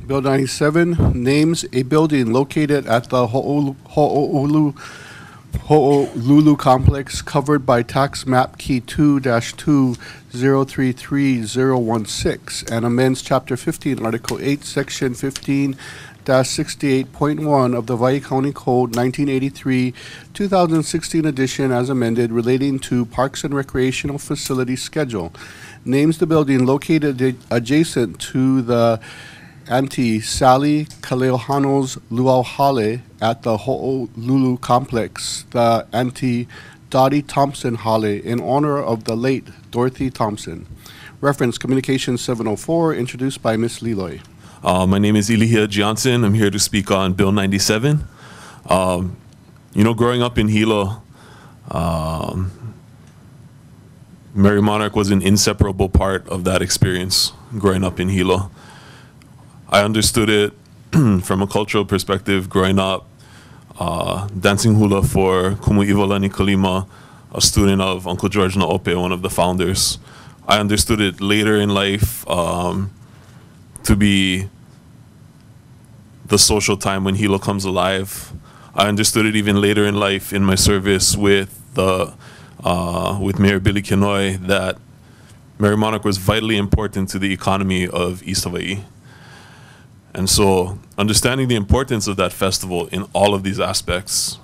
Bill 97 names a building located at the Ho'olulu complex covered by tax map key 2-2033016 and amends Chapter 15, Article 8, Section 15-68.1 of the Hawaii County Code 1983, 2016 edition as amended relating to Parks and Recreational Facility Schedule. Names the building located adjacent to the Aunty Sally Kaleohano's Luau Hale at the Ho'olulu complex, the Aunty Dottie Thompson Hale, in honor of the late Dorothy Thompson. Reference Communication 704, introduced by Ms. Leloy. My name is Ilihia Johnson. I'm here to speak on Bill 97. Growing up in Hilo, Mary Monarch was an inseparable part of that experience growing up in Hilo. I understood it from a cultural perspective growing up, dancing hula for Kumu Iwalani Kalima, a student of Uncle George Naope, one of the founders. I understood it later in life to be the social time when Hilo comes alive. I understood it even later in life in my service with Mayor Billy Kenoi that Mary Monarch was vitally important to the economy of East Hawaii. And so understanding the importance of that festival in all of these aspects,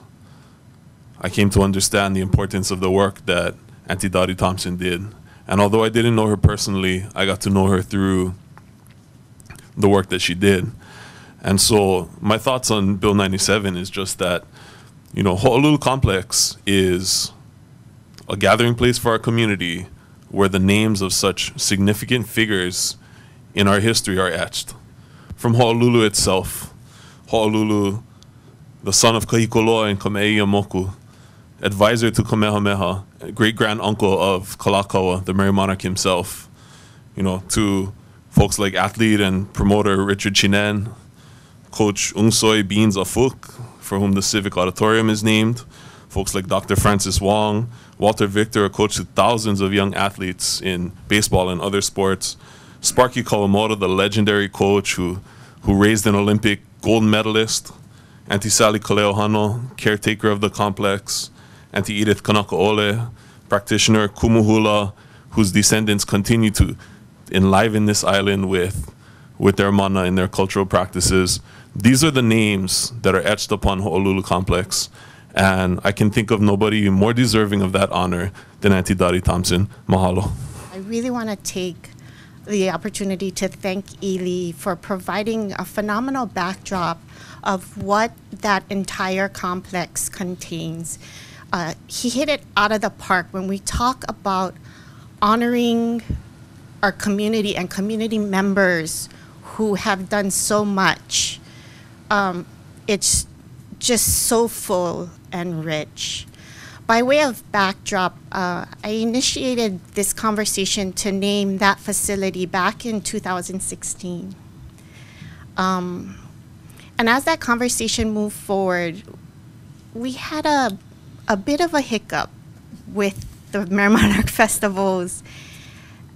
I came to understand the importance of the work that Aunty Dottie Thompson did. And although I didn't know her personally, I got to know her through the work that she did. And so my thoughts on Bill 97 is just that, Ho'olulu Complex is a gathering place for our community where the names of such significant figures in our history are etched. From Ho'olulu itself, Ho'olulu, the son of Kahikoloa and Kame'iamoku, advisor to Kamehameha, great-grand-uncle of Kalakaua, the Mary Monarch himself, to folks like athlete and promoter Richard Chinen, Coach Ungsoi Beans Afuk, for whom the Civic Auditorium is named, folks like Dr. Francis Wong, Walter Victor, a coach to thousands of young athletes in baseball and other sports, Sparky Kawamoto, the legendary coach who raised an Olympic gold medalist, Aunty Sally Kaleohano, caretaker of the complex, Aunty Edith Kanakaole, practitioner, Kumuhula, whose descendants continue to enliven this island with their mana and their cultural practices. These are the names that are etched upon Ho'olulu Complex, and I can think of nobody more deserving of that honor than Aunty Dottie Thompson. Mahalo. I really want to take the opportunity to thank Eli for providing a phenomenal backdrop of what that entire complex contains. He hit it out of the park when we talk about honoring our community and community members who have done so much. It's just so full and rich. By way of backdrop, I initiated this conversation to name that facility back in 2016. And as that conversation moved forward, we had a bit of a hiccup with the Mary Monarch festivals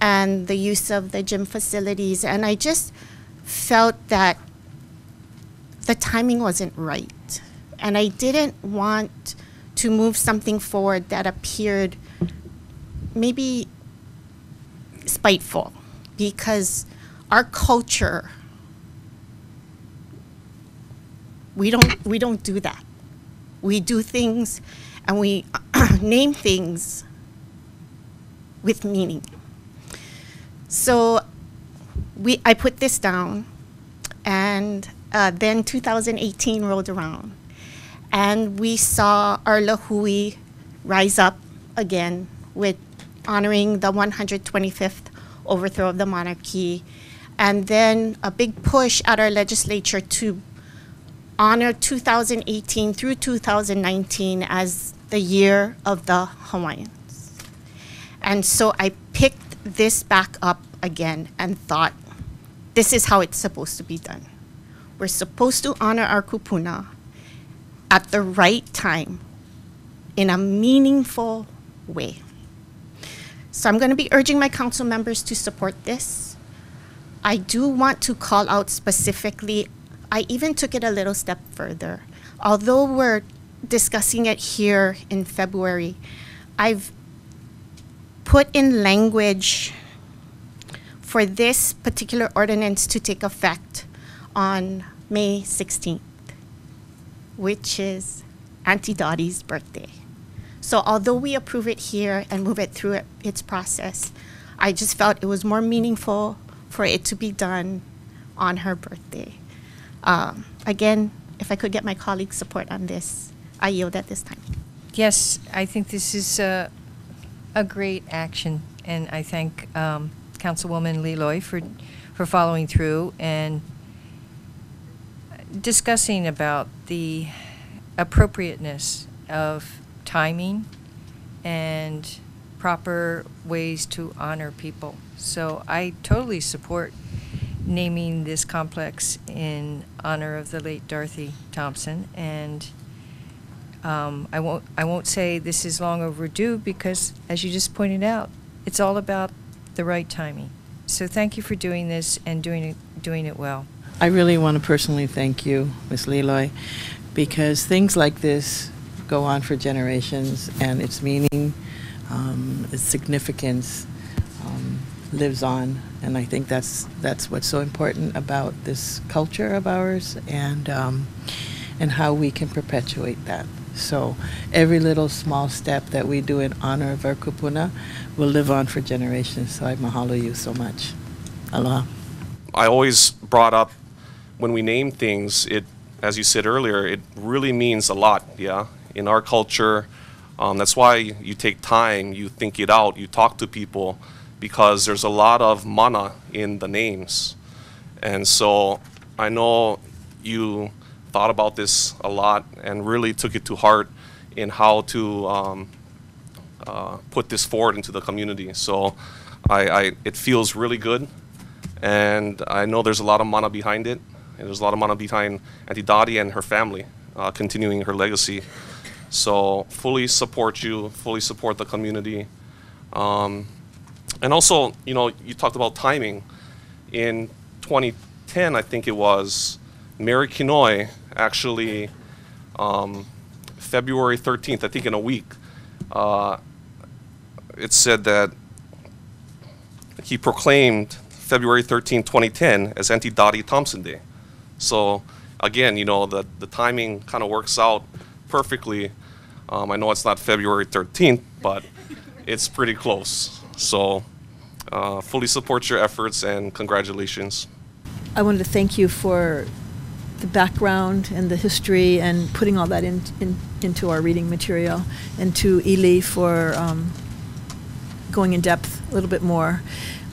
and the use of the gym facilities. And I just felt that the timing wasn't right. And I didn't want to move something forward that appeared maybe spiteful, because our culture, we don't do that. We do things and we name things with meaning. So I put this down, and then 2018 rolled around. And we saw our Lahui rise up again with honoring the 125th overthrow of the monarchy, and then a big push at our legislature to honor 2018 through 2019 as the year of the Hawaiians. And so I picked this back up again and thought, this is how it's supposed to be done. We're supposed to honor our kupuna at the right time in a meaningful way. So I'm going to be urging my council members to support this. I do want to call out specifically, I even took it a little step further. Although we're discussing it here in February, I've put in language for this particular ordinance to take effect on May 16th, which is Aunty Dottie's birthday. So although we approve it here and move it through its process, I just felt it was more meaningful for it to be done on her birthday. Again, if I could get my colleagues' support on this, I yield at this time. Yes, I think this is a great action, and I thank Councilwoman Leloy for following through and discussing about the appropriateness of timing and proper ways to honor people. So I totally support naming this complex in honor of the late Dorothy Thompson, and I won't say this is long overdue because, as you just pointed out, it's all about the right timing. So thank you for doing this and doing it well. I really want to personally thank you, Ms. Leloy, because things like this go on for generations, and its meaning, its significance lives on. And I think that's what's so important about this culture of ours, and how we can perpetuate that. So every little small step that we do in honor of our kupuna will live on for generations. So I mahalo you so much. Aloha. I always brought up when we name things, it, as you said earlier, it really means a lot, yeah? In our culture, that's why you take time, you think it out, you talk to people, because there's a lot of mana in the names. And so I know you thought about this a lot and really took it to heart in how to put this forward into the community. So it feels really good, and I know there's a lot of mana behind it, and there's a lot of mana behind Aunty Dottie and her family, continuing her legacy. So fully support you, fully support the community. And also, you know, you talked about timing. In 2010, I think it was, Mary Kinoy actually, February 13th, I think in a week, it said that he proclaimed February 13, 2010 as Aunty Dottie Thompson Day. So again, you know, the timing kind of works out perfectly. I know it's not February 13th, but it's pretty close. So fully support your efforts, and congratulations. I wanted to thank you for the background and the history and putting all that into our reading material, and to Ely for going in depth a little bit more.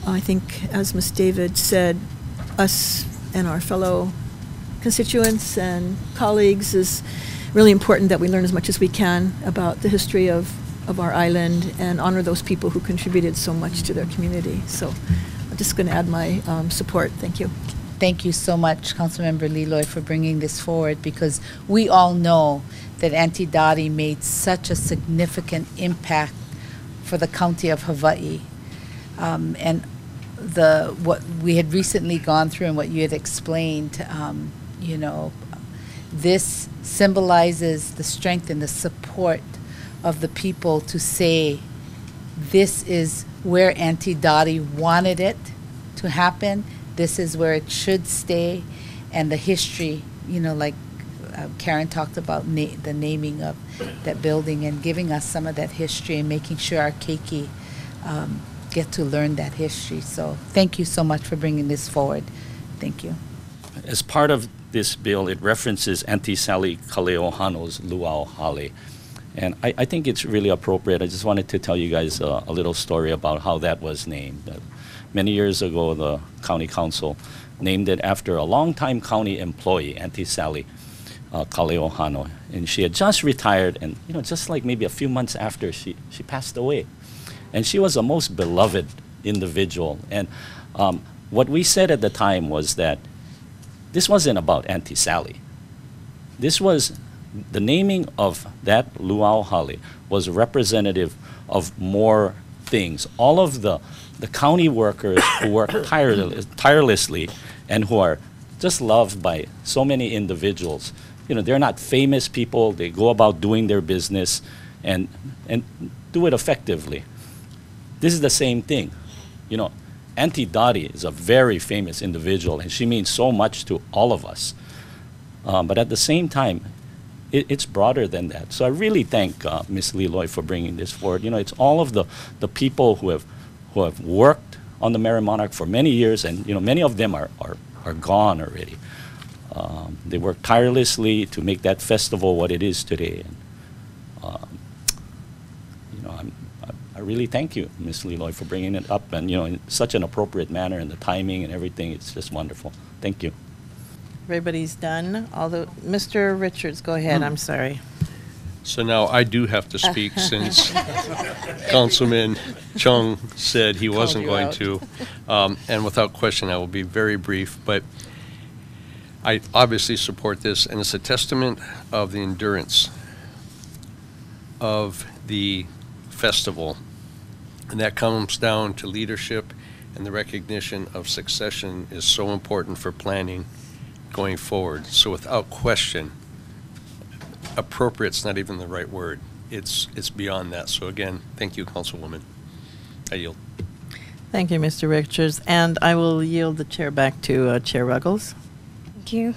I think, as Ms. David said, us and our fellow constituents and colleagues is really important that we learn as much as we can about the history of our island and honor those people who contributed so much to their community. So I'm just going to add my support. Thank you. Thank you so much, Councilmember Leloy, for bringing this forward, because we all know that Aunty Dottie made such a significant impact for the county of Hawaii. And what we had recently gone through and what you had explained, you know, this symbolizes the strength and the support of the people to say this is where Aunty Dottie wanted it to happen. This is where it should stay, and the history, you know, like Karen talked about the naming of that building and giving us some of that history and making sure our keiki get to learn that history. So thank you so much for bringing this forward. Thank you. As part of this bill, it references Aunty Sally Kaleohano's Luau Hale. And I think it's really appropriate. I just wanted to tell you guys a little story about how that was named. Many years ago, the county council named it after a longtime county employee, Aunty Sally Kaleohano. And she had just retired, and you know, just like maybe a few months after, she passed away. And she was a most beloved individual. And what we said at the time was that this wasn't about Aunty Sally. This was the naming of that Luau Hale was representative of more things. All of the the county workers who work tirelessly and who are just loved by so many individuals. You know, they're not famous people. They go about doing their business and do it effectively. This is the same thing. You know, Aunty Dottie is a very famous individual, and she means so much to all of us. But at the same time, it's broader than that. So I really thank Ms. Leloy for bringing this forward. You know, it's all of the people who have worked on the Merry Monarch for many years, and you know, many of them are gone already. They worked tirelessly to make that festival what it is today. And, you know, I really thank you, Ms. Leloy, for bringing it up, and you know, in such an appropriate manner, and the timing and everything. It's just wonderful. Thank you. Everybody's done. Although, Mr. Richards, go ahead. I'm sorry. So now I do have to speak since Councilman Chung said he wasn't you going out. to. And without question, I will be very brief. But I obviously support this, and it's a testament of the endurance of the festival. And that comes down to leadership, and the recognition of succession is so important for planning going forward. So without question, appropriate's not even the right word. It's beyond that. So again, thank you, Councilwoman. I yield. Thank you, Mr. Richards. And I will yield the chair back to Chair Ruggles. Thank you.